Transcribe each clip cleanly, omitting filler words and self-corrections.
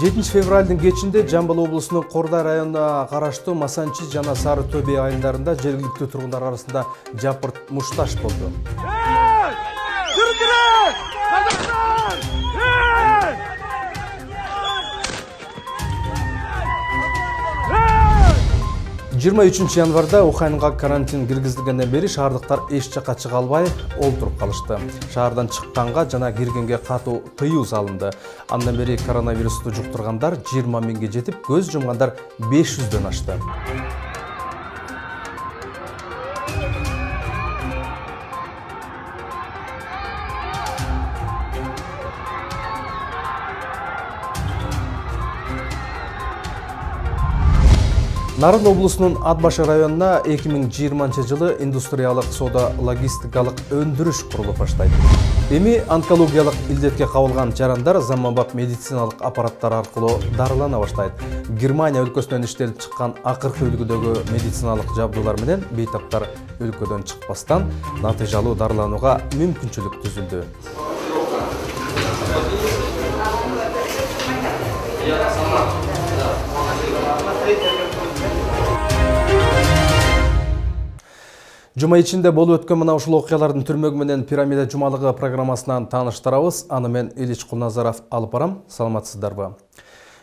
7 февралдын кечинде Жамбыл облусунун Кордай районуна караштуу Масанчи жана Сары Төбе айылдарында жергиликтүү тургундар арасында жапырт мушташ болду. Жыйырма 3 январда Уханьга карантин киргизилгенден бери шаардыктар эч жакка чыга албай олтуруп калышты. Шаардан чыкканга жана киргенге катуу тыюу салынды. Андан бери коронавирусту жуктургандар 20 миңге жетип, көз жумгандар 500дөн ашты. Нарын облусунун Атбашы районуна 2020 жылы индустриялык соода логистикалык өндүрүш курулуп баштайт. Эми онкологиялык илдетке кабылган жарандар заманбап медициналык аппараттар аркылуу дарылана баштайт. Германия өлкөсүнөн иштелип чыккан акыркы үлгүдөгү медициналык жабдуулар менен бейтаптар өлкөдөн чыкпастан натыйжалуу дарыланууга мүмкүнчүлүк түзүлдү. Жума ичинде болуп өткөн мына ушул окуялардын түрмөгү менен пирамида жумалыгы программасынан тааныштырабыз. Аны мен Ильич Кулназаров алып барам. Саламатсыздарбы?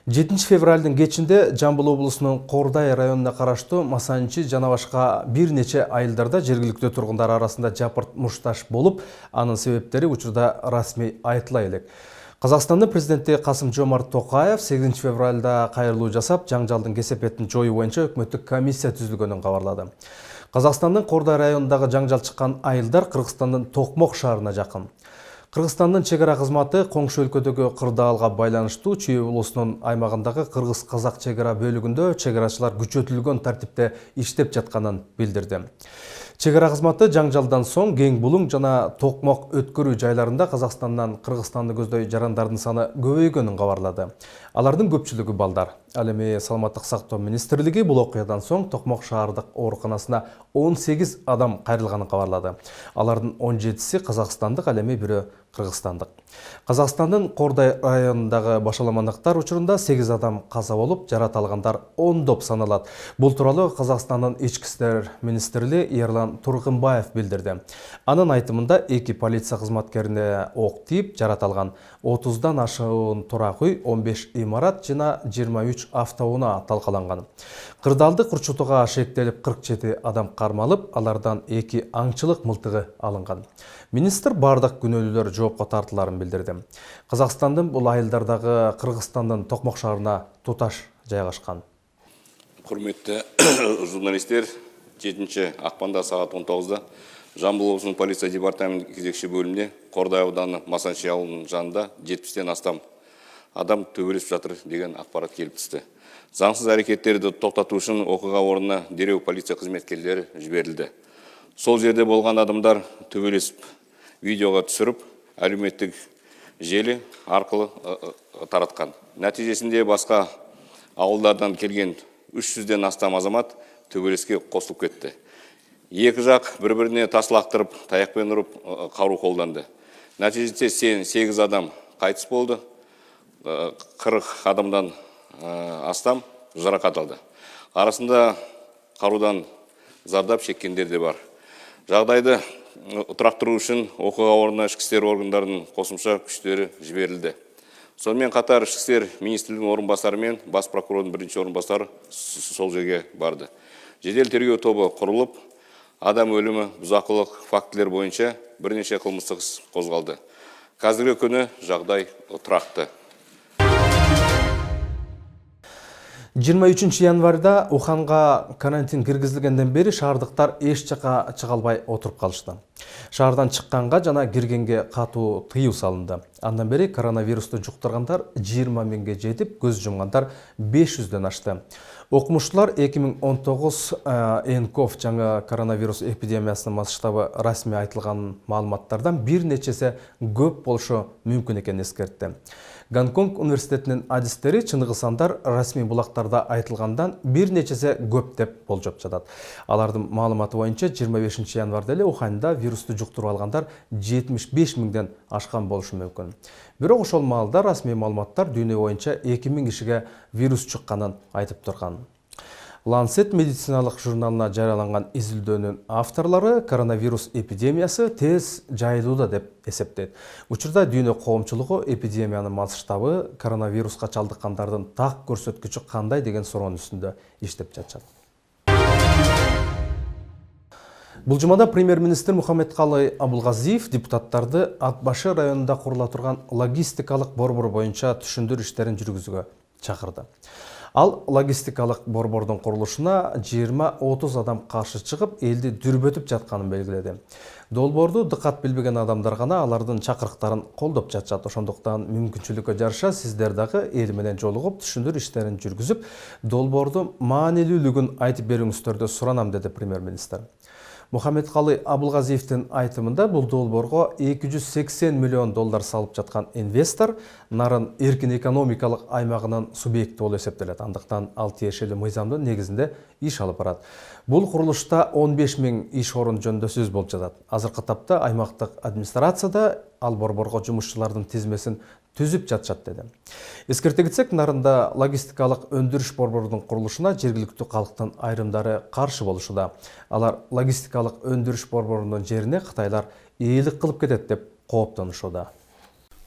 7 февралдын кечинде Жамбыл облусунун Кордай районуна караштуу Масанчи жана башка бир нече айылдарда жергиликтүү тургундар арасында жапырт мушташ болуп, анын себептери учурда расмий айтыла элек. Казакстандын президенти Касым-Жомарт Токаев 8 февралда кайрылуу жасап, жаңжалдын кесепетин жоюу боюнча өкмөттүк комиссия түзүлгөнүн кабарлады. Казакстандын Кордай районундагы жаңжал чыккан айылдар Кыргызстандын Токмок шаарына жакын. Кыргызстандын чек ара кызматы коңшу өлкөдөгү кырдаалга байланыштуу Чүй облусунун аймагындагы кыргыз-казак чек ара бөлүгүндө чек арачылар күчөтүлгөн тартипте иштеп жатканын билдирди. Чек ара кызматы жаңжалдан соң Кең Булуң жана Токмок өткөрүү жайларында Казакстандан Кыргызстанды көздөй жарандардын саны көбөйгөнүн кабарлады. Алардын көпчүлүгү балдар. Ал эми Саламаттык сактоо министрлиги бул окуядан соң Токмок шаардык ооруканасына 18 адам кайрылганын кабарлады. Алардын 17си казакстандык, ал эми бирөө кыргызстандык. Казакстандын Кордай районундагы башаламандыктар учурунда 8 адам каза болуп, жарат алгандар ондоп саналат. Бул тууралуу Казакстандын ички иштер министри Ерлан Тургунбаев билдирди. Анын айтымында 2 полиция кызматкерине ок тийип, жарат алган 30дан ашуун турак үй, 15 имарат жана 23 автоунаа талкаланган. Кырдаалды курчутууга шектелип 47 адам кармалып, алардан 2 аңчылык мылтыгы алынган. Министр бардык күнөөлүүлөр жоопко тартыларын билдирди. Казакстандын бул айылдардагы Кыргызстандын Токмок шаарына туташ жайгашкан. Курметтүү журналисттер, 7 акпанда саат 19-да Жамбыл облусунун полиция департаменти кезекчи бөлүмүндө Кордай ауданы Масанчи ауылунун жанында 70ден астам адам төбөлүшүп жатыр деген акпарат келип түсті. Заңсыз аракеттерди токтотуу үчүн окуга орнуна дереу полиция кызметкерлери жиберилди. Сол жерде болгон адамдар төбөлүшүп видеого түшүрүп, әлеуметтик жели аркылуу тараткан. Натыйжасында башка ауылдардан келген 300ден астам азамат төбөлүшкө косулуп кетти. Эки жак бири-бирине таш лактырып, таякпен уруп, каруу колдонду. Натыйжасында 8 адам кайтыс болду. 40 адамдан астам жаракат алды. Арасында каруудан зардап шеккендер де бар. Жагдайды турактыруу үчүн окуга орнуна ички иштер органдарынын кошумча күчтөрү жиберилди. Сонымен катар ички иштер министрлигинин орун басары менен бас прокурордун биринчи орун басары сол жерге барды. Жедел тергөө тобу курулуп, адам өлүмү, бузакылык фактылер боюнча бир нече кылмыштык иш козголду. Азыркы күнү жагдай турактуу. 23 январда Уханьга карантин киргизилгенден бери шаардыктар эч жакка чыга албай отуруп калышты. Шаардан чыкканга жана киргенге катуу тыюу салынды. Андан бери коронавирусту жуктургандар 20 миңге жетип, көз жумгандар 500дөн ашты. Окумуштуулар 2019 НКОВ жаңы коронавирус эпидемиясынын масштабы расмий айтылган маалыматтардан бир нечеси көп болушу мүмкүн экенин эскертти. Гонконг университетинин адистери чыныгы сандар расмий булактарда айтылгандан бир нечеси көп деп болжоп жатат. Алардын маалыматы боюнча 25 январда эле Уханьда коронавирусту жұқтырып алгандар 75 миңден ашкан болушу мүмкүн. Бирок ошол маалда расмий маалыматтар дүйнө боюнча 2000 кишиге вирус чыкканын айтып турган. Lancet медициналык журналына жарыяланган изилдөөнүн авторлору коронавирус эпидемиясы тез жайылууда деп эсептейт. Учурда дүйнө коомчулугу эпидемиянын масштабы, коронавируска чалдыккандардын так көрсөткүчү кандай деген суроонун үстүндө иштеп жатышат. Бул жумада премьер-министр Мухаммедкалый Абылгазиев депутаттарды Ат башы районунда курула турган логистикалык борбор боюнча түшүндүрүү иштерин жүргүзүүгө чакырды. Ал логистикалык борбордун курулушуна 20-30 адам каршы чыгып, элди дүрбөтүп жатканын белгиледи. Долбоорду дыкат билбеген адамдар гана алардын чакырыктарын колдоп жатышат. Ошондуктан мүмкүнчүлүккө жараша сиздер дагы эл менен жолугуп, түшүндүрүү иштерин жүргүзүп, долбоордун маанилүүлүгүн айтып берүүңүздөрдү суранам, деди премьер-министр. Мухаммедкалый Абылгазиевдин айтымында бул долбоорго $280 миллион салып жаткан инвестор нарын эркин экономикалык аймагынын субъекти болуп эсептелет. Андыктан ал тиешелүү мыйзамдын негизинде иш алып барат. Бул курулушта 15 миң иш орун жөнүндө сөз болуп жатат. Азыркы тапта аймактык администрацияда ал борборго жумушчулардын тизмесин түзүп жатышат, деди. Эскерте кетсек, нарында логистикалык өндүрүш борборунун курулушуна жергиликтүү калктын айрымдары каршы болушуда. Алар логистикалык өндүрүш борборунун жерине кытайлар ээлик кылып кетет деп кооптонушууда.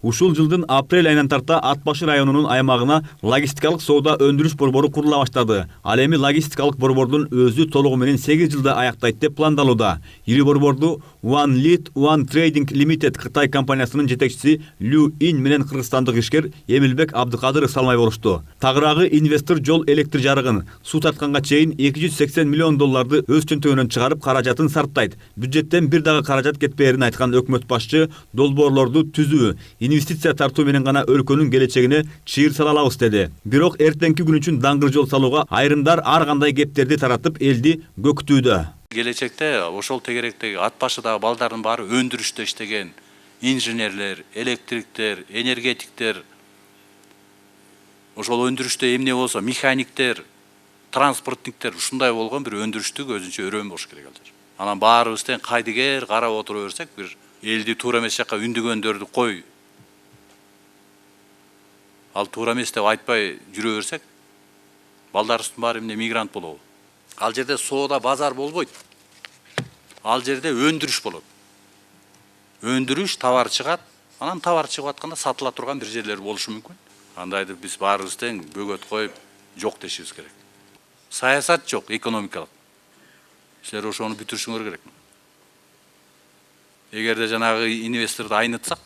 Ушул жылдын апрель айынан тарта Ат башы районунун аймагына логистикалык соода өндүрүш борбору курула баштады. Ал эми логистикалык борбордун өзү толугу менен 8 жылда аяктайт деп пландалууда. Ири борборду One Lead One Trading Limited Кытай компаниясынын жетекчиси Лю Ин менен кыргызстандык ишкер Эмилбек Абдыкадыров салмай болушту. Тагыраагы инвестор жол электр жарыгын суу тартканга чейин $280 миллион өз чөнтөгүнөн чыгарып каражатын сарптайт. Бюджеттен бир дагы каражат кетпээрин айткан өкмөт башчы долбоорлорду түзүү, инвестиция тартуу менен гана өлкөнүн келечегине чыйыр сала алабыз деди. Бирок эртеңки күн үчүн даңгыр жол салууга айрымдар ар кандай кептерди таратып элди көктүүдө. Келечекте ошол тегеректеги Ат башыдагы балдардын баары өндүрүштө иштеген инженерлер, электриктер, энергетиктер, ошол өндүрүштө эмне болсо механиктер, транспортниктер ушундай болгон бир өндүрүштү өзүнчө өрөөн болуш керек ал жер. Анан баарыбыздан кайдыгер карап отура берсек, бир элди туура эмес жакка үндөгөндөрдү кой, ал туура эмес деп айтпай жүрө берсек, балдарыбыздын баары эмне мигрант болобу. Ал жерде соода базар болбойт. Ал жерде өндүрүш болот. Өндүрүш, товар чыгат, анан товар чыгып атканда сатыла турган бир жерлер болушу мүмкүн. Андайды биз баарыбыз тең бөгөт коюп жок дешибиз керек. Саясат жок, экономикалык. Силер ошону бүтүрүшүңөр керек. Эгерде жанагы инвесторду айнытсак,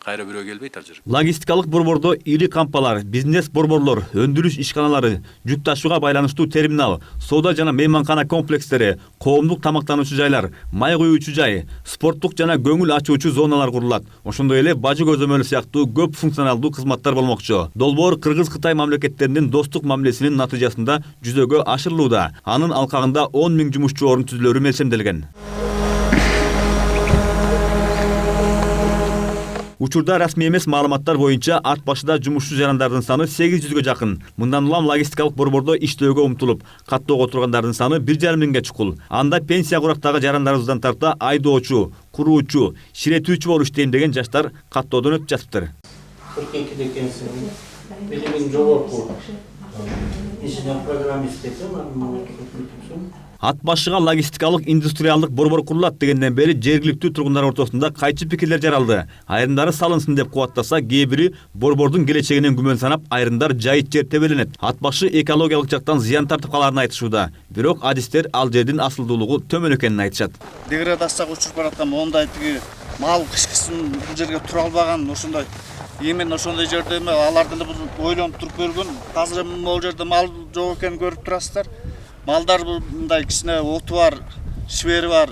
кайра бирөө келбейт ал жер. Логистикалык борбордо ири кампалар, бизнес борборлор, өндүрүш ишканалары, жүк ташууга байланыштуу терминал, соода жана мейманкана комплекстери, коомдук тамактануучу жайлар, май куюучу жай, спорттук жана көңүл ачуучу зоналар курулат. Ошондой эле бажы көзөмөлү сыяктуу көп функционалдуу кызматтар болмокчу. Долбоор Кыргыз-Кытай мамлекеттеринин достук мамилесинин натыйжасында жүзөгө ашырылууда. Анын алкагында 10 миң жумушчу орун түзүлөрү мелчемделген. Учурда расмий эмес маалыматтар боюнча Ат башыда жумушчу жарандардын саны 800гө жакын. Мындан улам логистикалык борбордо иштөөгө умтулуп, каттоого тургандардын саны 1,5 миңге чукул. Анда пенсия курактагы жарандарыбыздан тарта айдоочу, куруучу, ширетүүчү болуп иштейм деген жаштар каттоодон өтүп жатыптыр. 42 экенсиң. Билимиң жогорку. Инженер программист экенсиң. Ат башыга логистикалык индустриалдык борбор курулат дегенден бери жергиликтүү тургундар ортосунда кайчы пикирлер жаралды. Айрымдары салынсын деп кубаттаса, кээ бири борбордун келечегинен күмөн санап, айрымдар жайыт жер тебеленет. Ат башы экологиялык жактан зыян тартып каларын айтышууда. Бирок адистер ал жердин асылдуулугу төмөн экенин айтышат. Деградацияга учуруп бараткан мондай тиги мал кышкысын бул жерге тура албаган ошондой эмен ошондой жерде алардын да ойлонуп туруп көргөн. Азыр могул жерде мал жок экенин көрүп турасыздар. Малдар мындай кичине оту бар, шибери бар.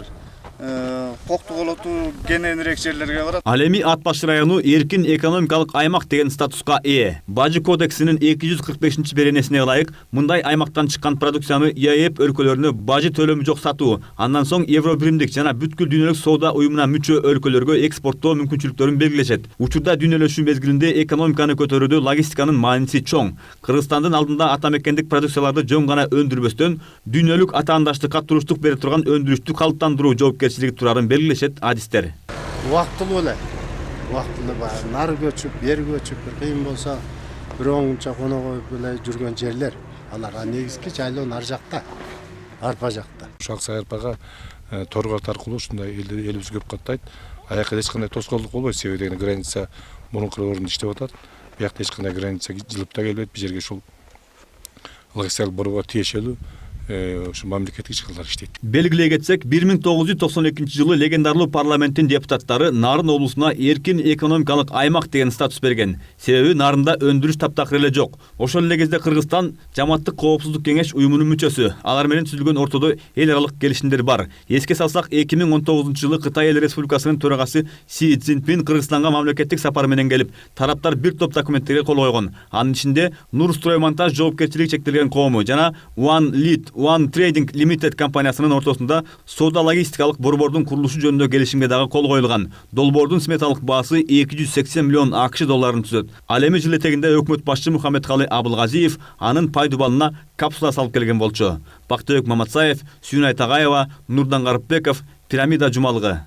кокту колотуу кененирээк жерлерге барат. Ал эми Ат Башы району эркин экономикалык аймак деген статуска ээ. Бажы кодексинин 245-беренесине ылайык мындай аймактан чыккан продукцияны ЕАЭП өлкөлөрүнө бажы төлөмү жок сатуу, андан соң Евробиримдик жана бүткүл дүйнөлүк соода уюмуна мүчө өлкөлөргө экспорттоо мүмкүнчүлүктөрүн белгилешет. Учурда дүйнөлөшүү мезгилинде экономиканы көтөрүүдө логистиканын мааниси чоң. Кыргызстандын алдында атамекендик продукцияларды жөн гана өндүрбөстөн, дүйнөлүк атаандаштыкка туруштук бере турган өндүрүштү калыптандыруу жоопкерчилиги турарын белгилешет адистер. Убактылуу эле. Убактылуу баягы нары көчүп, бери көчүп, бир кыйын болсо, бир оңунча коно коюп эле жүргөн жерлер. Алар негизги жайлоо ар жакта, арпа жакта. Ушак Сайырпага торгорт аркылуу ушундай элибиз көп каттайт. Аякта эч кандай тоскоолдук болбойт, себеби деген граница мурунку орунда иштеп атат. Биякта эч кандай граница жылып да келбейт. Бул жерге ушул логистикалык борборго тиешелүү ушу мамлекеттик ишканалар иштейт. Белгилей кетсек, 1992-жылы легендарлуу парламенттин депутаттары Нарын облусуна эркин экономикалык аймак деген статус берген. Себеби Нарында өндүрүш таптакыр эле жок. Ошол эле кезде Кыргызстан Жамааттык коопсуздук кеңеш уюмунун мүчөсү. Алар менен түзүлгөн ортодо эл аралык келишимдер бар. Эске салсак, 2019-жылы Кытай Эл Республикасынын төрагасы Си Цзиньпин Кыргызстанга мамлекеттик сапар менен келип, тараптар бир топ документтерге кол койгон. Анын ичинде Нурстроймонтаж жоопкерчилиги чектелген коому жана One Trading Limited компаниясынын ортосунда соода логистикалык борбордун курулушу жөнүндө келишимге дагы кол коюлган. Долбоордун сметалык баасы 280 миллион АКШ долларын түзөт. Ал эми жыл этегинде өкмөт башчы Мухаммедкалы Абылгазиев анын пайдубалына капсула салып келген болчу. Бактыбек Маматсаев, Сүйүнай Тагаева, Нурдан Гарыпбеков, Пирамида жумалыгы.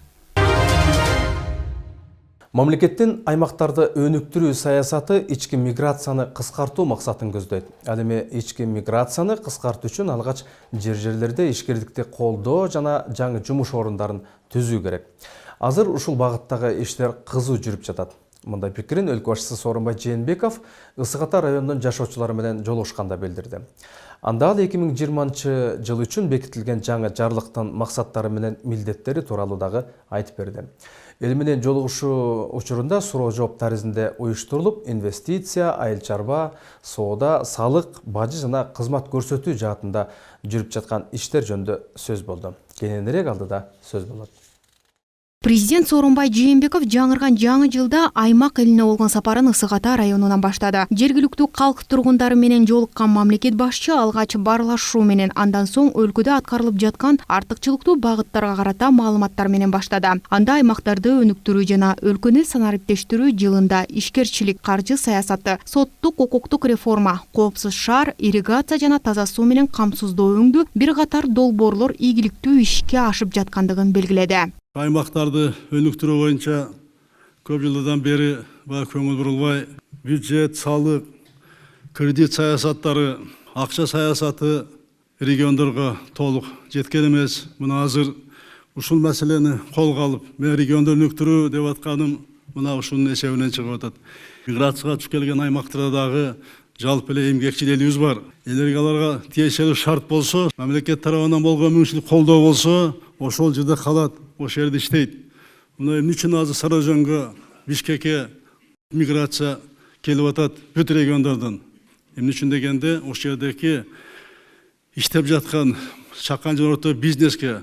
Мамлекеттин аймактарды өнүктүрүү саясаты ички миграцияны кыскартуу максатын көздөйт. Ал эми ички миграцияны кыскартуу үчүн алгач жерлерде ишкердикти колдоо жана жаңы жумуш орундарын түзүү керек. Азыр ушул багыттагы иштер кызуу жүрүп жатат. Мындай пикирин өлкө башчысы Сооронбай Жээнбеков Ысык Ата районунун жашоочулары менен жолугушканда билдирди. Анда ал 2020-жыл үчүн бекитилген жаңы жарлыктын максаттары менен милдеттери тууралуу дагы айтып берди. Эл менен жолугушуу учурунда суроо жооп таризинде уюштурулуп, инвестиция, айыл чарба, соода, салык, бажы жана кызмат көрсөтүү жаатында жүрүп жаткан иштер жөнүндө сөз болду. Кененирээк алдыда сөз болот. Президент Сооронбай Жээнбеков жаңырган жаңы жылда аймак элине болгон сапарын Ысык Ата районунан баштады. Жергиликтүү калк тургундары менен жолуккан мамлекет башчы алгач баарлашуу менен андан соң өлкөдө аткарылып жаткан артыкчылыктуу багыттарга карата маалыматтар менен баштады. Анда аймактарды өнүктүрүү жана өлкөнү санариптештирүү жылында ишкерчилик, каржы саясаты, соттук укуктук реформа, коопсуз шаар, ирригация жана таза суу менен камсыздоо өңдүү бир катар долбоорлор ийгиликтүү ишке ашып жаткандыгын белгиледи. Аймактарды өнүктүрүү боюнча көп жылдардан бери көңүл бурулбай бюджет, салык, кредит саясаттары, акча саясаты региондорго толук жеткен эмес. Мына азыр ушул маселени колго алып, мен регионду өнүктүрүү деп атканым мына ушунун эсебинен чыгып атат. Миграцияга түшүп келген аймактарда дагы жалпы эле эмгекчил элибиз бар. Аларга тиешелүү шарт болсо, мамлекет тарабынан болгон мүмкүнчүлүк колдоо болсо, ошол жерде калат, ошол жерде иштейт. Мына эмне үчүн азыр Сарыөзөнгө, Бишкекке миграция келип атат бүт региондордон. Эмне үчүн дегенде, ошол жердеки иштеп жаткан чакан жана орто бизнеске,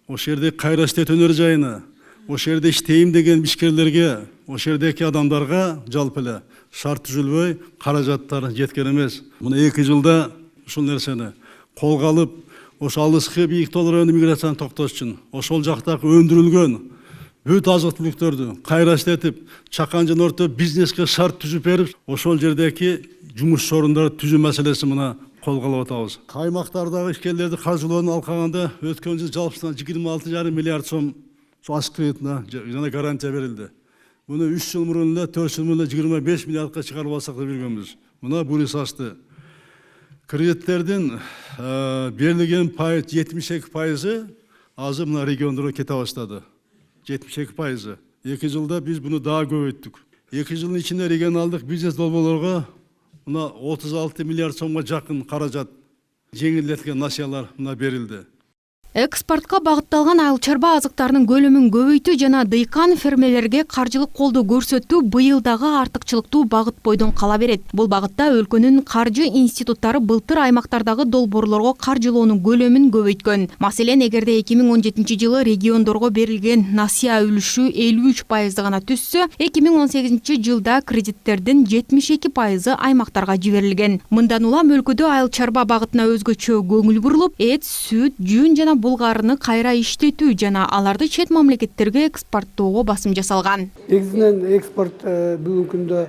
ошол жерде кайра иштет өнөр жайына, ошол жерде иштейм деген ишкерлерге, ошол жердеки адамдарга жалпы эле шарт түзүлбөй, каражаттар жеткен эмес. Мына 2 жылда ушул нерсени колго алып, ошол алыскы бийик тол району миграцияны токтош үчүн ошол жактагы өндүрүлгөн бүт азык-түлүктөрдү кайра иштетип, чакан жана орто бизнеске шарт түзүп берип, ошол жердеки жумуш орундарын түзүү маселеси мына колго алып атабыз. Аймактардагы ишкерлерди каржылоону алкаганда өткөн жыл жалпысынан 26,5 миллиард сом ашык кредитине жана гарантия берилди. Муну 3 жыл мурун эле 4 жыл мурун 25 миллиардка чыгарып алсак деп билгенбиз. Мына бул эс ашты. Кредиттердин берилген пайыз 72% азыр мына региондорго кете баштады. 72%. 2 жылда биз буну дагы көбөйттүк. 2 жылдын ичинде регионалдык бизнес долбоорлорго мына 36 миллиард сомго жакын каражат жеңилдетилген насыялар мына берилди. Экспортко багытталган айыл чарба азыктарынын көлөмүн көбөйтүү жана дыйкан фермелерге каржылык колдоо көрсөтүү быйыл дагы артыкчылыктуу багыт бойдон кала берет. Бул багытта өлкөнүн каржы институттары былтыр аймактардагы долбоорлорго каржылоонун көлөмүн көбөйткөн. Маселен, эгерде 2017 жылы региондорго берилген насыя үлүшү 53% гана түссө, 2018 жылда кредиттердин 72% аймактарга жиберилген. Мындан улам өлкөдө айыл чарба багытына өзгөчө көңүл бурулуп, эт, сүт, жүн жана булгарыны кайра иштетүү жана аларды чет мамлекеттерге экспорттоого басым жасалган. Негизинен экспорт бүгүнкү күндө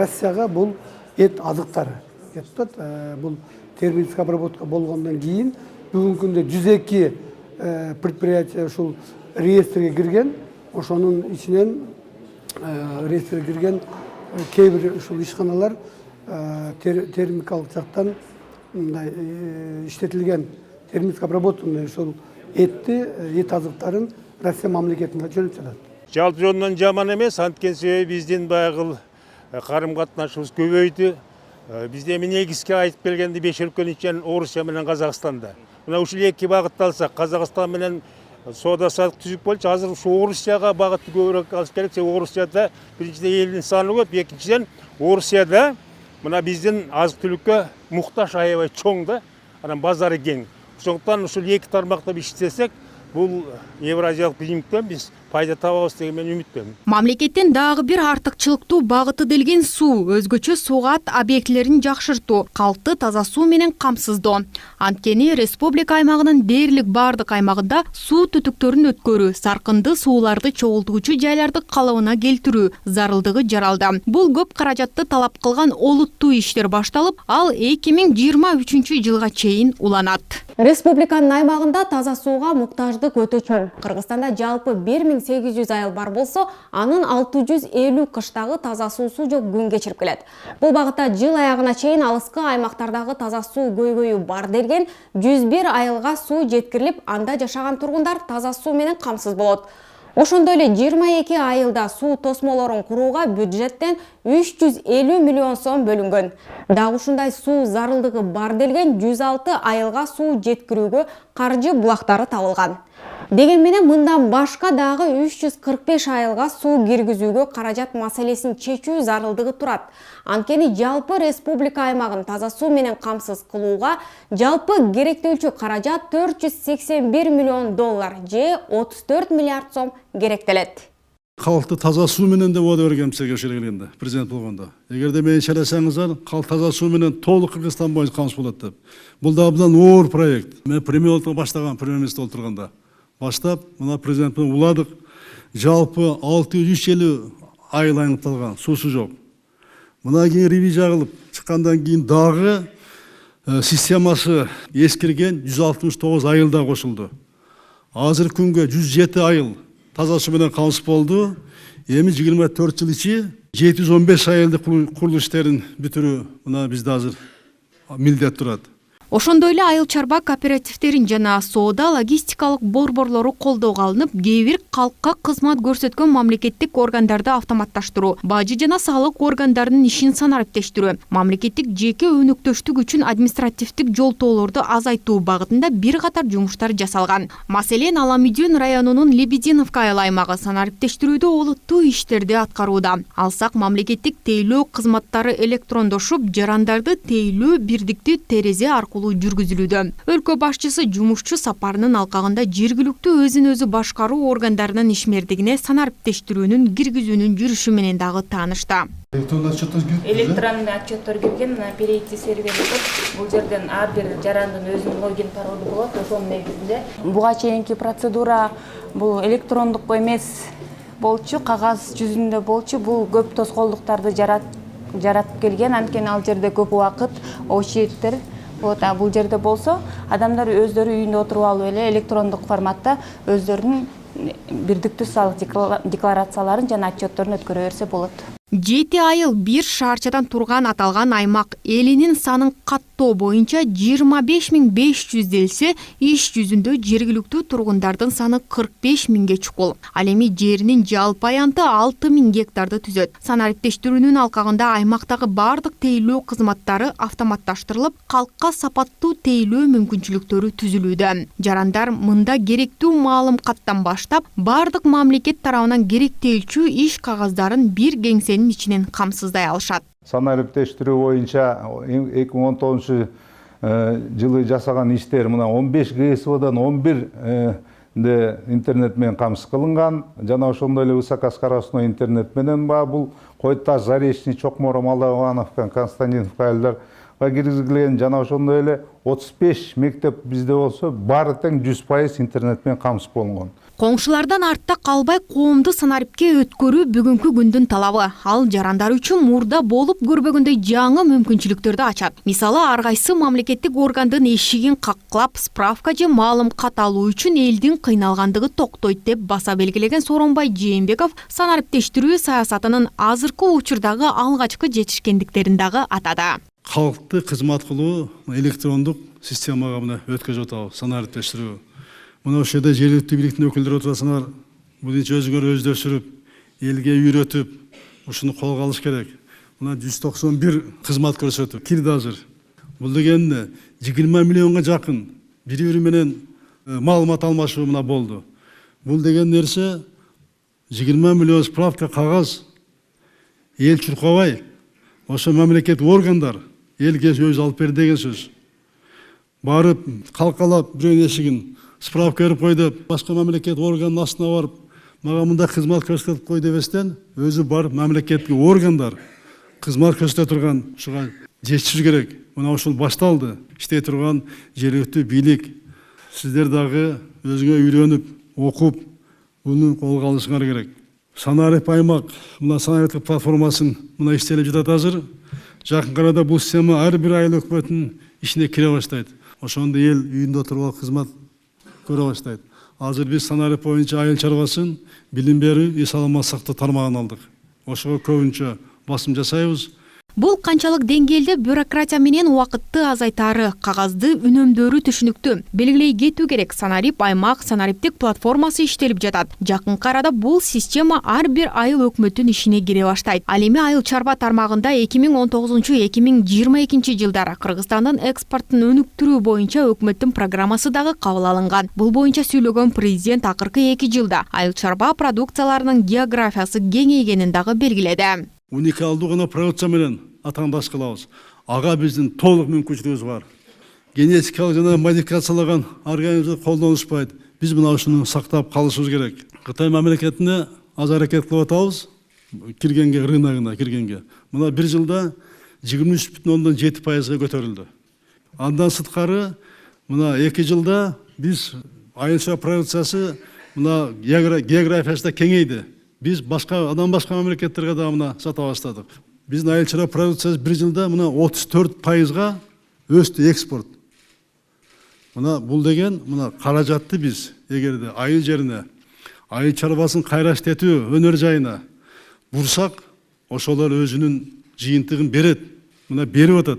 Россияга бул эт азыктары кетет. Бул термическая обработка болгондон кийин бүгүнкү күндө 102 предприятие ушул реестрге кирген. Ошонун ичинен реестрге кирген кээ бир ушул ишканалар термикалык жактан иштетилген термическая обработка ушул эт азыктарын Россия мамлекетине жөнөтүп жатат. Жалпы жөнүнөн жаман эмес, анткени себеби биздин баягы карым катнашыбыз көбөйдү. Бизде негизги айтып келгенде 5 өлкөнүн ичинен Орусия менен Казакстанда. Мына ушул эки багытты алсак, Казакстан менен соода саттык түзүк болчу. Азыр ушу Орусияга багытты көбүрөөк алыш керек. Себеби Орусияда биринчиден элдин саны көп, экинчиден Орусияда мына биздин азык түлүккө муктаж аябай чоң да, анан базары кең. Ошондуктан ушул эки тармакта иштесек, бул Евразиялык биримдиктен биз пайда табабыз деген мен үмүттөмүн. Мамлекеттен дагы бир артыкчылыктуу багыты делген суу, өзгөчө сугат объектилерин жакшыртуу, калкты таза суу менен камсыздоо. Анткени республика аймагынын дээрлик бардык аймагында суу түтүктөрүн өткөрүү, саркынды сууларды чогултуучу жайларды калыбына келтирүү зарылдыгы жаралды. Бул көп каражатты талап кылган олуттуу иштер башталып, ал 2023 жылга чейин уланат. Республиканын аймагында таза сууга муктаждык өтө чоң. Кыргызстанда жалпы 1800 айыл бар болсо, анын 650 кыштагы таза суусу жок күн кечирип келет. Бул багытта жыл аягына чейин алыскы аймактардагы таза суу көйгөйү бар делген 101 айылга суу жеткирилип, анда жашаган тургундар таза суу менен камсыз болот. Ошондой эле 22 айылда суу тосмолорун курууга бюджеттен 350 миллион сом бөлүнгөн. Дагы ушундай суу зарылдыгы бар делген 106 айылга суу жеткирүүгө каржы булактары табылган. Деген менен мындан башка дагы 345 айылга суу киргизүүгө каражат маселесин чечүү зарылдыгы турат. Анткени жалпы республика аймагын таза суу менен камсыз кылууга жалпы керектелчү каражат 481 миллион доллар же 34 миллиард сом керектелет. Халыкты таза суу менен деп ода берген сизге ошол келгенде президент болгондо. Эгерде мени чаласаңыздар, халк таза суу менен толук Кыргызстан боюнча камсыз болот деп. Бул да абдан оор проект. Мен премьер баштаган премьер-министр отурганда баштап, мына президент менен уладык. Жалпы 650 айыл айнекталган, суусу жок. Мына кийин ревизия кылып чыккандан кийин дагы системасы эскирген 169 айылда кошулду. Азыр күнгө 107 айыл таза суу менен камсыз болду. Эми 24 жыл ичи 715 айылды курулуш иштерин бүтүрүү мына бизде азыр милдет турат. Ошондой эле айыл чарба кооперативтерин жана соода логистикалык борборлору колдоого алынып, кээ бир калкка кызмат көрсөткөн мамлекеттик органдарды автоматташтыруу, бажы жана салык органдарынын ишин санариптештирүү, мамлекеттик жеке өнөктөштүк үчүн административдик жолтоолорду азайтуу багытында бир катар жумуштар жасалган. Маселен, Аламүйдөн районунун Лебединовка айыл аймагы санариптештирүүдө олуттуу иштерди аткарууда. Алсак, мамлекеттик тейлөө кызматтары электрондошуп, жарандарды тейлөө бирдиктүү терезе аркылуу жүргүзүлүүдө. Өлкө башчысы жумушчу сапарынын алкагында жергиликтүү өзүн өзү башкаруу органдарынын ишмердигине санариптештирүүнүн киргизүүнүн жүрүшү менен дагы таанышты. Электронный отчеттор кирген, перейти сервер деп, бул жерден ар бир жарандын өзүнүн логин паролу болот. Ошонун негизинде буга чейинки процедура бул электрондук эмес болчу, кагаз жүзүндө болчу. Бул көп тоскоолдуктарды жаратып келген, анткени ал жерде көп убакыт очередтер бул жерде болсо, адамдар өздөрү үйүндө отуруп алып эле электрондук форматта өздөрүнүн бирдиктүү салык декларацияларын жана отчетторун өткөрө берсе болот. 7 айыл бир шаарчадан турган аталган аймак элинин санын каттуу токтоо боюнча 25.500 делсе, иш жүзүндө жергиликтүү тургундардын саны 45 миңге чукул. Ал эми жеринин жалпы аянты 6.000 гектарды түзөт. Санариптештирүүнүн алкагында аймактагы бардык тейлөө кызматтары автоматташтырылып, калкка сапаттуу тейлөө мүмкүнчүлүктөрү түзүлүүдө. Жарандар мында керектүү маалыматтан баштап, бардык мамлекет тарабынан керектелчү иш кагаздарын бир кеңсенин ичинен камсыздай алышат. Санариптештирүү боюнча 2019 жылы жасаган иштер мына 15 ГСВдан 11 интернет менен камсыз кылынган. Жана ошондой эле высокоскоростной интернет менен бул Койташ, Заречный, Чокморо, Молдовановка, Константиновка айылдарга киргизилген. Жана ошондой эле 35 мектеп бизде болсо, баары тең 100% интернет менен камсыз болгон. Коңшулардан артта калбай коомду санарипке өткөрүү бүгүнкү күндүн талабы. Ал жарандар үчүн мурда болуп көрбөгөндөй жаңы мүмкүнчүлүктөрдү ачат. Мисалы, ар кайсы мамлекеттик органдын эшигин каклап, справка же маалымат алуу үчүн элдин кыйналгандыгы токтойт деп баса белгилеген Сооронбай Жээнбеков санариптештирүү саясатынын азыркы учурдагы алгачкы жетишкендиктерин дагы атады. Калкты кызмат кылуу электрондук системага мына өткөзүп атабыз, санариптештирүү. Мына ошол жерде жергиликтүү бийликтин өкүлдөрү отурасыңар, бул өзүңөр өздөштүрүп, элге үйрөтүп, ушуну колго алыш керек. Мына 191 кызмат көрсөтүп кирди азыр. Бул дегенде 20 миллионго жакын бири-бири менен маалымат алмашуу мына болду. Бул деген нерсе 20 миллион справка кагаз эл чуркабай, ошо мамлекет органдар элге өзү алып берди деген сөз. Барып калкалап бирөөнүн эшигин справка берип кой деп, башка мамлекет органдын астына барып, мага мында кызмат көрсөтүп кой дебестен, өзү барып мамлекеттик органдар кызмат көрсөтө турган ушуга жетишиш керек. Мына ушул башталды. Иштей турган жергиликтүү бийлик, сиздер дагы өзүңө үйрөнүп, окуп, буну колго алышыңар керек. Санарип аймак, мына санариптик платформасын мына иштелип жатат азыр. Жакын арада бул система ар бир айыл өкмөтүнүн ишине кире баштайт. Ошондо эл үйүндө отуруп кызмат көрө баштайт. Азыр биз санарип боюнча айыл чарбасын, билим берүү, үй саламат сактоо тармагын алдык. Ошого көбүнчө басым жасайбыз. Бул канчалык деңгээлде бюрократия менен убакытты азайтары, кагазды үнөмдөрү түшүнүктүү. Белгилей кетүү керек, санарип аймак санариптик платформасы иштелип жатат. Жакынкы арада бул система ар бир айыл өкмөтүнүн ишине кире баштайт. Ал эми айыл чарба тармагында 2019-2022 жылдары Кыргызстандын экспортун өнүктүрүү боюнча өкмөттүн программасы дагы кабыл алынган. Бул боюнча сүйлөгөн президент акыркы 2 жылда айыл чарба продукцияларынын географиясы кеңейгенин дагы белгиледи. Уникалдуу гана продукция менен атаандаш кылабыз. Ага биздин толук мүмкүнчүлүгүбүз бар. Генетикалык жана модификациялаган организм колдонушпайт. Биз мына ушуну сактап калышыбыз керек. Кытай мамлекетине аз аракет кылып атабыз. Киргенге, рыногуна киргенге. Мына бир жылда 23,7%га көтөрүлдү. Андан сырткары мына 2 жылда биз айыл продукциясы мына географиясы да кеңейди. Биз башка мамлекеттерге да мына сата баштадык. Биздин айыл чарба продукциясы бир жылда мына 34%га өстү экспорт. Мына бул деген мына каражатты биз эгерде айыл жерине, айыл чарбасын кайра иштетүү өнөр жайына бурсак, ошолор өзүнүн жыйынтыгын берет. Мына берип атат.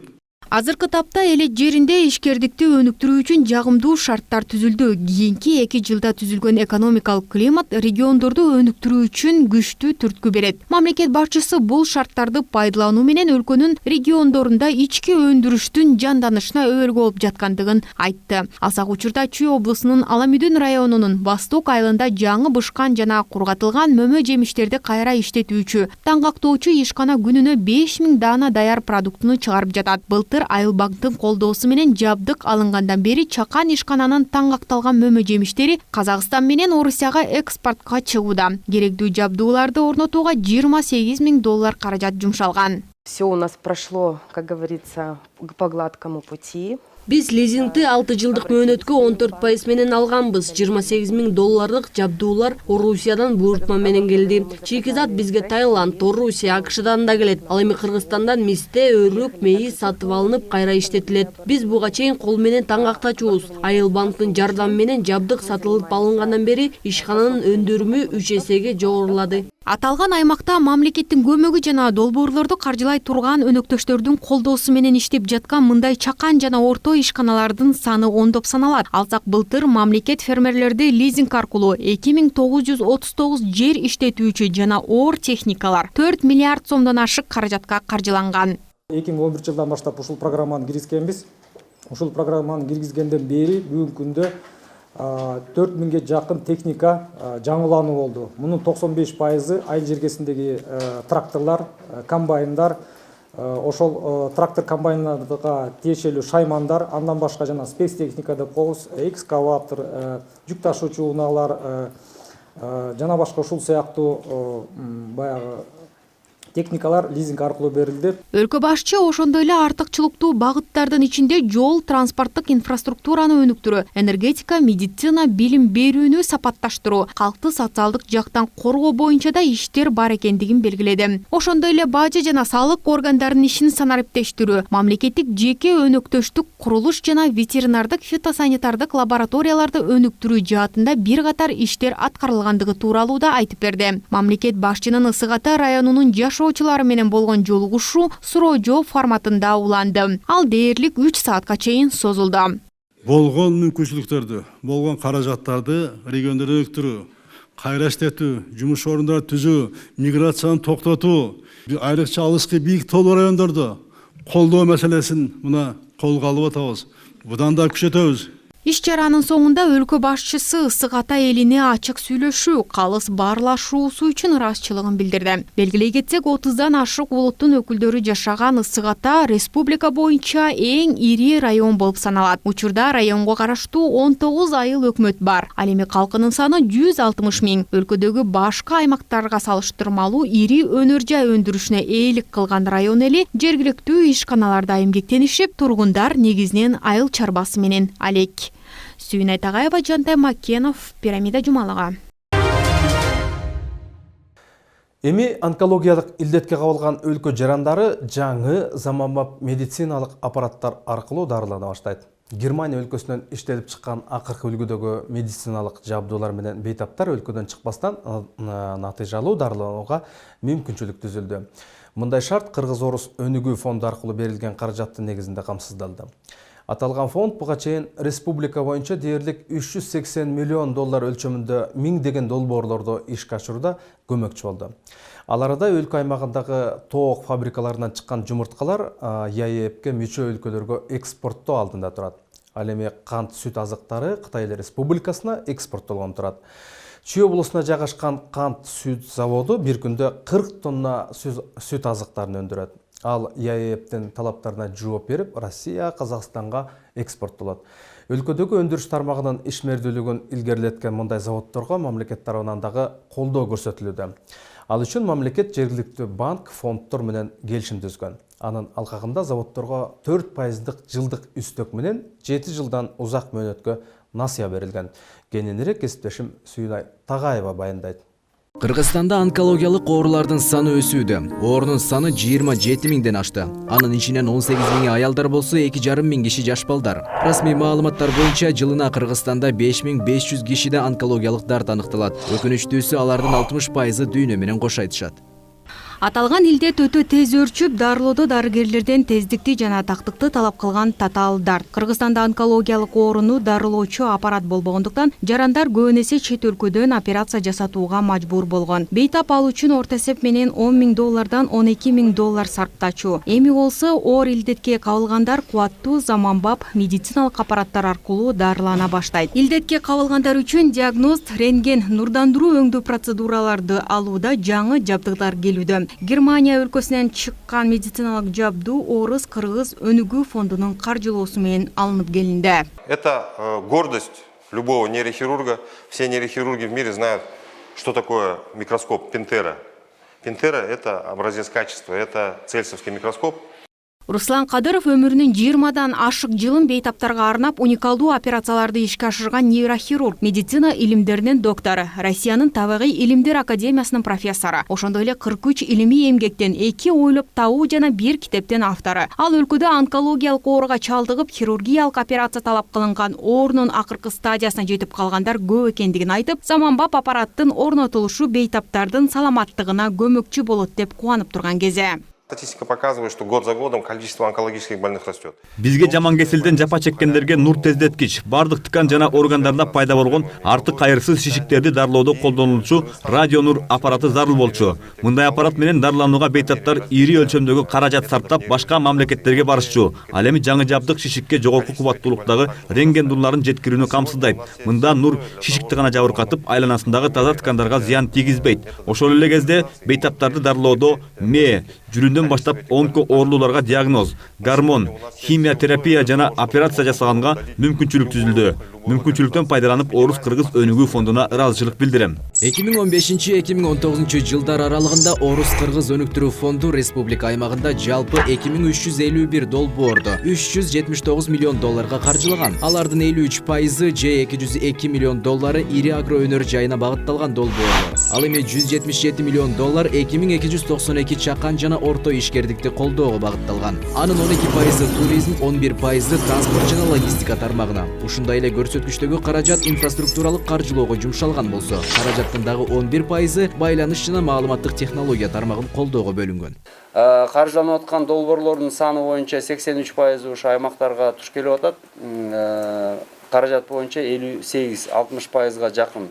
Азыркы тапта эле жеринде ишкердикти өнүктүрүү үчүн жагымдуу шарттар түзүлдү. Кийинки 2 жылда түзүлгөн экономикалык климат региондорду өнүктүрүү үчүн күчтүү түрткү берет. Мамлекет башчысы бул шарттарды пайдалануу менен өлкөнүн региондорунда ички өндүрүштүн жанданышына өбөлгө болуп жаткандыгын айтты. Алсак учурда Чүй облусунун Аламүдүн районунун Восток айылында жаңы бышкан жана кургатылган мөмө жемиштерди кайра иштетүүчү таңгактоочу ишкана күнүнө 5000 даана даяр продуктуну чыгарып жатат. Былтыр Айыл банктын колдоосу менен жабдык алынгандан бери чакан ишкананын таңгакталган мөмө жемиштери Казакстан менен Орусияга экспортко чыгууда. Керектүү жабдууларды орнотууга $28,000 каражат жумшалган. Все у нас прошло, как говорится, по гладкому пути. Биз лизингти 6 жылдык мөөнөткө 14% менен алганбыз. $28,000 жабдуулар Орусиядан буйртма менен келди. Чийки-зат бизге Таиланд, Орусия, АКШдан да келет. Ал эми Кыргызстандан мисте, өрүк, мейиз сатып алынып кайра иштетилет. Биз буга чейин кол менен таңгактачубуз. Айыл банктын жардамы менен жабдык сатылып алынгандан бери ишкананын өндүрүмү 3 эсеге жогорулады. Аталган аймакта мамлекеттин көмөгү жана долбоорлорду каржылай турган өнөктөштөрдүн колдоосу менен иштеп жаткан мындай чакан жана орто ишканалардын саны ондоп саналат. Алсак былтыр мамлекет фермерлерди лизинг аркылуу 2939 жер иштетүүчү жана оор техникалар 4 миллиард сомдон ашык каражатка каржыланган. 2011 жылдан баштап ушул программаны киргизгенбиз. Ушул программаны киргизгенден бери бүгүнкү күндө 4000 жакын техника жаңылануу болду. Мунун 95% айыл жергесиндеги тракторлар, комбайндар, ошол трактор комбайндарга тиешелүү шаймандар, андан башка жана спецтехника деп коебуз, экскаватор, жүк ташуучу унаалар жана башка ушул сыяктуу баягы техникалар лизинг аркылуу берилди. Өлкө башчы ошондой эле артыкчылыктуу багыттардын ичинде жол, транспорттук инфраструктураны өнүктүрүү, энергетика, медицина, билим берүүнү сапатташтыруу, калкты социалдык жактан коргоо боюнча да иштер бар экендигин белгиледи. Ошондой эле бажы жана салык органдарынын ишин санариптештирүү, мамлекеттик жеке өнөктөштүк курулуш жана ветеринардык фитосанитардык лабораторияларды өнүктүрүү жаатында бир катар иштер аткарылгандыгы тууралуу да айтып берди. Мамлекет башчынын Ысык Ата районунун жашоочулары менен болгон жолугушуу суроо жооп форматында уланды. Ал дээрлик 3 саатка чейин созулду. Болгон мүмкүнчүлүктөрдү, болгон каражаттарды региондордо өнүктүрүү, кайра иштетүү, жумуш орундарын түзүү, миграцияны токтотуу, айрыкча алыскы бийик тоолуу райондордо колдоо маселесин мына колго алып атабыз. Будан да күчөтөбүз. Иш чаранын соңунда өлкө башчысы Ысык Ата элине ачык сүйлөшүү, калыс баарлашуусу үчүн ыраазычылыгын билдирди. Белгилей кетсек, 30дан ашык улуттун өкүлдөрү жашаган Ысык Ата республика боюнча эң ири район болуп саналат. Учурда районго караштуу 19 айыл өкмөт бар. Ал эми калкынын саны 160 миң. Өлкөдөгү башка аймактарга салыштырмалуу ири өнөр жай өндүрүшүнө ээлик кылган район эли жергиликтүү ишканаларда эмгектенишип, тургундар негизинен айыл чарбасы менен алек. Сүйүнай Тагаева, Жантай Макенов, Пирамида жумалыгы. Эми онкологиялык илдетке кабылган өлкө жарандары жаңы заманбап медициналык аппараттар аркылуу дарылана баштайт. Германия өлкөсүнөн иштелип чыккан акыркы үлгүдөгү медициналык жабдуулар менен бейтаптар өлкөдөн чыкпастан натыйжалуу дарыланууга мүмкүнчүлүк түзүлдү. Мындай шарт Кыргыз-Орус өнүгүү фонду аркылуу берилген каражаттын негизинде камсыздалды. Аталган фонд буга чейин республика боюнча дээрлик 380 миллион доллар өлчөмүндө миңдеген долбоорлорду ишке ашырууда көмөкчү болду. Ал арада өлкө аймагындагы тоок фабрикаларынан чыккан жумурткалар ЕАЭПке мүчө өлкөлөргө экспорттоо алдында турат. Ал эми кант сүт азыктары Кытай Республикасына экспорттолгон турат. Чүй облусуна жайгашкан кант сүт заводу бир күндө 40 тонна сүт азыктарын өндүрөт. Ал ЕАЭПтин талаптарына жооп берип, Россия, Казакстанга экспорттолот. Өлкөдөгү өндүрүш тармагынын ишмердүүлүгүн илгерилеткен мындай заводдорго мамлекет тарабынан дагы колдоо көрсөтүлүүдө. Ал үчүн мамлекет жергиликтүү банк, фонддор менен келишим түзгөн. Анын алкагында заводдорго 4% жылдык үстөк менен 7 жылдан узак мөөнөткө насыя берилген. Кененирээк кесиптешим Сүйүнай Тагаева баяндайт. Кыргызстанда онкологиялык оорулардын саны өсүүдө. Оорунун саны 27 миңден ашты. Анын ичинен 18 миңи аялдар болсо, 2,5 миң киши жаш балдар. Расмий маалыматтар боюнча жылына Кыргызстанда 5500 кишиде онкологиялык дарт аныкталат. Өкүнүчтүүсү алардын 60% дүйнө менен кош айтышат. Аталган илдет өтө тез өрчүп, дарылоодо дарыгерлерден тездикти жана тактыкты талап кылган татаал дарт. Кыргызстанда онкологиялык ооруну дарылоочу аппарат болбогондуктан, жарандар көбүн эсе чет өлкөдөн операция жасатууга мажбур болгон. Бейтап ал үчүн орто эсеп менен 10 миң доллардан 12 миң доллар сарптачу. Эми болсо оор илдетке кабылгандар кубаттуу заманбап медициналык аппараттар аркылуу дарылана баштайт. Илдетке кабылгандар үчүн диагноз, рентген, нурдандыруу өңдүү процедураларды алууда жаңы жабдыктар келүүдө. Германия өлкөсүнөн чыккан медициналык жабдуу Орус Кыргыз өнүгүү фондунун каржылоосу менен алынып келинди. Это гордость любого нейрохирурга. Все нейрохирурги в мире знают, что такое микроскоп Пентера. Пентера – это образец качества, это цельсовский микроскоп. Руслан Кадыров өмүрүнүн 20дан ашык жылын бейтаптарга арнап уникалдуу операцияларды ишке ашырган нейрохирург, медицина илимдеринин доктору, Россиянын табигый илимдер академиясынын профессору, ошондой эле 43 илимий эмгектен, 2 ойлоп табуу жана 1 китептен автору. Ал өлкөдө онкологиялык ооруга чалдыгып, хирургиялык операция талап кылынган оорунун акыркы стадиясына жетип калгандар көп экендигин айтып, заманбап аппараттын орнотулушу бейтаптардын саламаттыгына көмөкчү болот деп кубанып турган кези. Статистика показывает, что год за годом количество онкологических больных растет. Бизге жаман кеселден жапа чеккендерге нур тездеткич, бардык тыкан жана органдарда пайда болгон артык кайрсыз шишиктерди дарылоодо колдонулчу радио нур аппараты зарыл болчу. Мындай аппарат менен дарыланууга бейтаптар ири өлчөмдөгү каражат сарптап башка мамлекеттерге барышчу. Ал эми жаңы жабдык шишикке жогорку кубаттуулуктагы рентген нурларын жеткирүүнү камсыздайт. Мында нур шишикти гана жабыркатып, айланасындагы таза ткандарға зыян тийгизбейт. Ошол эле кезде бейтаптарды дарылоодо жүрүндөн баштап онко оорулууларга диагноз, гормон, химиотерапия жана операция жасаганга мүмкүнчүлүк түзүлдү. Мүмкүнчүлүктөн пайдаланып Орус Кыргыз өнүгүү фондуна ыраазычылык билдирем. 2015-2019 жылдар аралыгында Орус Кыргыз өнүктүрүү фонду республика аймагында жалпы 2351 долбоорду 379 миллион долларга каржылаган. Алардын 53% же 202 миллион доллары ири агро өнөр жайына багытталган долбоорлор. Ал эми 177 миллион доллар 2292 чакан жана орто ишкердикти колдоого багытталган. Анын 12% туризм, 11% транспорт жана логистика тармагына. Ушундай эле көрсөткүчтөгү каражат инфраструктуралык каржылоого жумшалган болсо, каражаттын дагы 11% байланыш жана маалыматтык технология тармагын колдоого бөлүнгөн. Каржыланып аткан долбоорлордун саны боюнча 83% ушу аймактарга туш келип атат. Каражат боюнча 58-60%га жакын.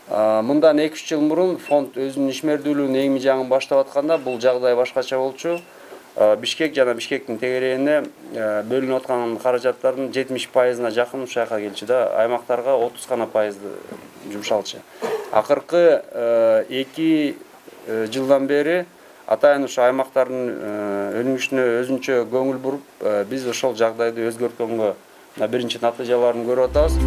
Мындан 2-3 жыл мурун фонд өзүнүн ишмердүүлүгүнүн эми жаңын баштап атканда бул жагдай башкача болчу. Бишкек жана Бишкектин тегереğине бөлүнүп аткан каражаттардын 70%-на жакын ушул жака келчү да, аймактарга 30 гана пайызды жумшалчу. Акыркы 2 жылдан бери атайын ушу аймактардын өнүгүшүнө өзүнчө көңүл буруп, биз ошол жагдайды өзгөрткөнгө биринчи натыйжаларын көрүп атабыз.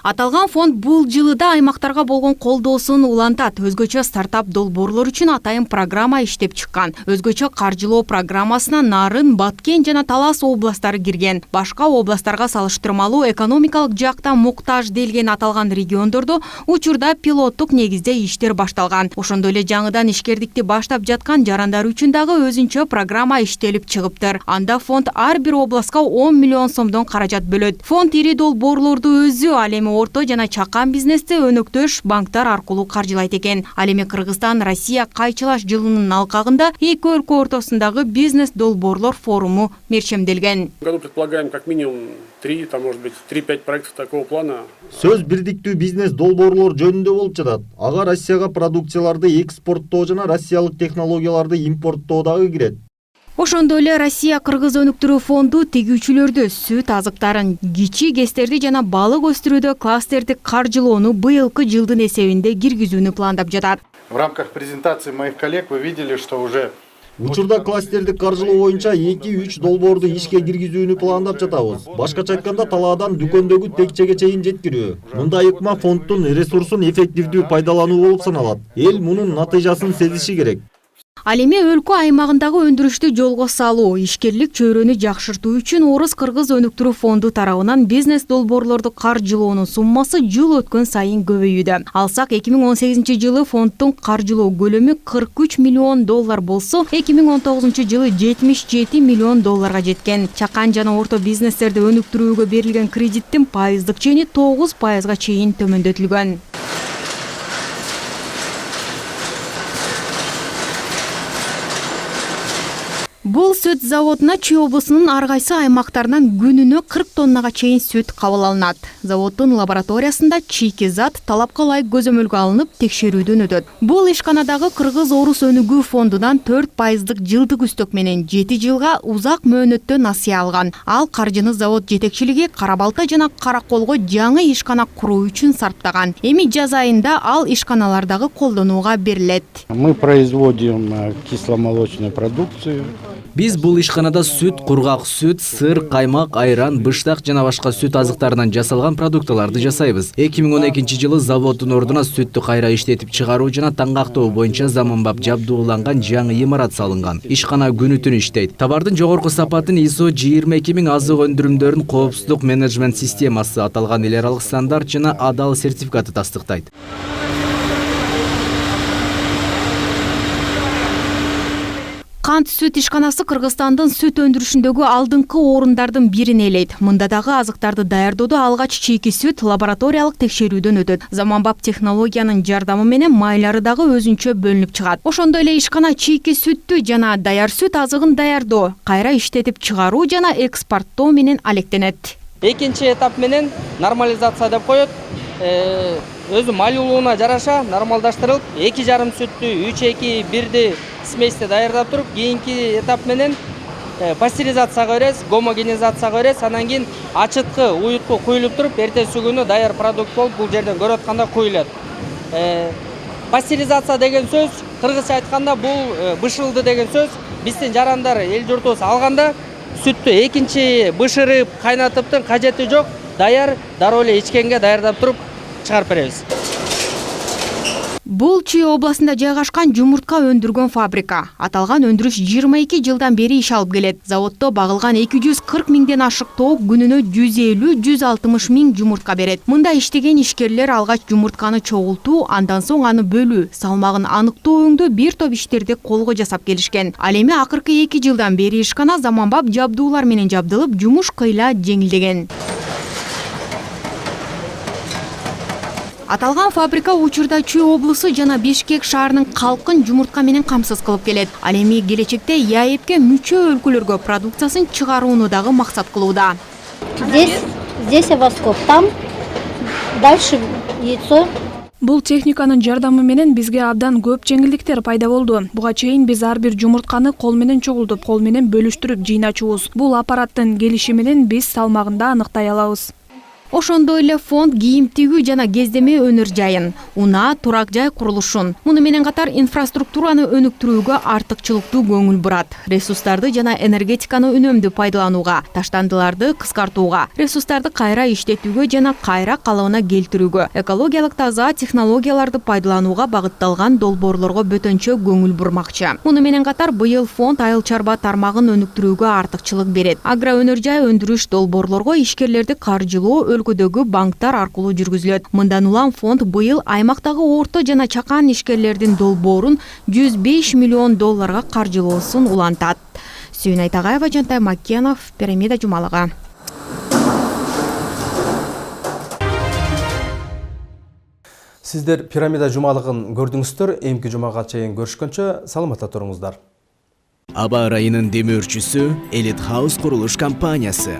Аталган фонд бул жылы да аймактарга болгон колдоосун улантат. Өзгөчө стартап долбоорлор үчүн атайын программа иштеп чыккан. Өзгөчө каржылоо программасына Нарын, Баткен жана Талас областары кирген. Башка областтарга салыштырмалуу экономикалык жакта муктаж делген аталган региондордо учурда пилоттук негизде иштер башталган. Ошондой эле жаңыдан ишкердикти баштап жаткан жарандар үчүн дагы өзүнчө программа иштелип чыгыптыр. Анда фонд ар бир областка 10 миллион сомдон каражат бөлөт. Фонд ири долбоорлорду өзү, ал эми орто жана чакан бизнести өнөктөш банктар аркылуу каржылайт экен. Ал эми Кыргызстан Россия кайчылаш жылынын алкагында эки өлкө ортосундагы бизнес долбоорлор форуму мерчемделген. Году предполагаем как минимум 3, там может быть 3-5 проектов такого плана. Сөз бирдиктүү бизнес долбоорлор жөнүндө болуп жатат. Ага Россияга продукцияларды экспорттоо жана россиялык технологияларды импорттоо дагы кирет. Ошондой эле Россия Кыргыз өнүктүрүү фонду тегүүчүлөрдү, сүт азыктарын, кичи кестерди жана балык өстүрүүдө кластердик каржылоону быйылкы жылдын эсебинде киргизүүнү пландап жатат. В рамках презентации моих коллег вы видели, что уже Учурда кластердик каржылоо боюнча 2-3 долбоорду ишке киргизүүнү пландап жатабыз. Башкача айтканда талаадан дүкөндөгү текчеге чейин жеткирүү. Мындай ыкма фонддун ресурсун эффективдүү пайдалануу болуп саналат. Эл мунун натыйжасын сезиши керек. Ал эми өлкө аймагындагы өндүрүштү жолго салуу, ишкерлик чөйрөнү жакшыртуу үчүн Орус Кыргыз өнүктүрүү фонду тарабынан бизнес долбоорлорду каржылоонун суммасы жыл өткөн сайын көбөйүүдө. Алсак 2018 жылы фонддун каржылоо көлөмү 43 миллион доллар болсо, 2019 жылы 77 миллион долларга жеткен. Чакан жана орто бизнестерди өнүктүрүүгө берилген кредиттин пайыздык чени 9%га чейин төмөндөтүлгөн. Бул сүт заводуна Чүй облусунун ар кайсы аймактарынан күнүнө 40 тоннага чейин сүт кабыл алынат. Заводдун лабораториясында чийки зат талапка ылайык көзөмөлгө алынып, текшерүүдөн өтөт. Бул ишканадагы кыргыз-орус өнүгүү фондунан 4% жылдык үстөк менен 7 жылга узак мөөнөттө насыя алган. Ал каржыны завод жетекчилиги Кара Балта жана Караколго жаңы ишкана куруу үчүн сарптаган. Эми жаз айында ал ишканалардагы колдонууга берилет. Мы производим кисломолочную продукцию. Биз бул ишканада сүт, кургак сүт, сыр, каймак, айран, быштак жана башка сүт азыктарынан жасалган продукталарды жасайбыз. 2012 жылы заводдун ордуна сүттү кайра иштетип чыгаруу жана таңгактоо боюнча заманбап жабдууланган жаңы имарат салынган. Ишкана күнү-түн иштейт. Товардын жогорку сапатын ISO 22000 азык өндүрүмдөрүн коопсуздук менеджмент системасы аталган эл аралык стандарт жана адал сертификаты тастыктайт. Кант сүт ишканасы Кыргызстандын сүт өндүрүшүндөгү алдыңкы орундардын бирин ээлейт. Мында дагы азыктарды даярдоодо алгач чийки сүт лабораториялык текшерүүдөн өтөт. Заманбап технологиянын жардамы менен майлары дагы өзүнчө бөлүнүп чыгат. Ошондой эле ишкана чийки сүттү жана даяр сүт азыгын даярдоо, кайра иштетип чыгаруу жана экспорттоо менен алектенет. Экинчи этап менен нормализация деп коет. Өзү майлуулугуна жараша нормалдаштырылып, 2,5 сүттү 3-2-1 сместе даярдап туруп, кийинки этап менен пастеризацияга беребиз, гомогенизацияга беребиз, анан кийин ачыткы уютку куюлуп туруп, эртеси күнү даяр продукт болуп бул жерден көрүп атканда куюлат. Пастеризация деген сөз, кыргызча айтканда бул бышылды деген сөз. Биздин жарандар эл журтубуз алганда сүттү экинчи бышырып, кайнатыптын кажети жок, даяр дароо эле ичкенге даярдап туруп чыгарып беребиз. Бул Чүй областында жайгашкан жумуртка өндүргөн фабрика. Аталган өндүрүш 22 жылдан бери иш алып келет. Заводдо багылган 240 миңден ашык тоок күнүнө 150-160 миң жумуртка берет. Мында иштеген ишкерлер алгач жумуртканы чогултуу, андан соң аны бөлүү, салмагын аныктоо өңдө бир топ иштерди колго жасап келишкен. Ал эми акыркы 2 жылдан бери ишкана заманбап жабдуулар менен жабдылып, жумуш кыйла жеңилдеген. Аталган фабрика учурда Чүй облусу жана Бишкек шаарынын калкын жумуртка менен камсыз кылып келет. Ал эми келечекте ЯЭПке мүчө өлкөлөргө продукциясын чыгарууну дагы максат кылууда. Здесь овоскоп, там дальше яйцо. Бул техниканын жардамы менен бизге абдан көп жеңилдиктер пайда болду. Буга чейин биз ар бир жумуртканы кол менен чогултуп, кол менен бөлүштүрүп жыйначубуз. Бул аппараттын келиши менен биз салмагында аныктай алабыз. Ошондой эле фонд кийим тигүү жана кездеме өнөр жайын, унаа, турак жай курулушун, муну менен катар инфраструктураны өнүктүрүүгө артыкчылыктуу көңүл бурат. Ресурстарды жана энергетиканы үнөмдүү пайдаланууга, таштандыларды кыскартууга, ресурстарды кайра иштетүүгө жана кайра калыбына келтирүүгө, экологиялык таза технологияларды пайдаланууга багытталган долбоорлорго бөтөнчө көңүл бурмакчы. Муну менен катар быйыл фонд айыл чарба тармагын өнүктүрүүгө артыкчылык берет. Агро өнөр жай өндүрүш долбоорлорго ишкерлерди каржылоо өлкөдөгү банктар аркылуу жүргүзүлөт. Мындан улам фонд быйыл аймактагы орто жана чакан ишкерлердин долбоорун $105 миллион каржылоосун улантат. Сүйүн Айтагаева, Жантай Маккенов, Пирамида жумалыгы. Сиздер Пирамида жумалыгын көрдүңүздөр. Эмки жумага чейин көрүшкөнчө саламатта туруңуздар. Аба ырайынын демөөрчүсү Элит Хаус курулуш компаниясы.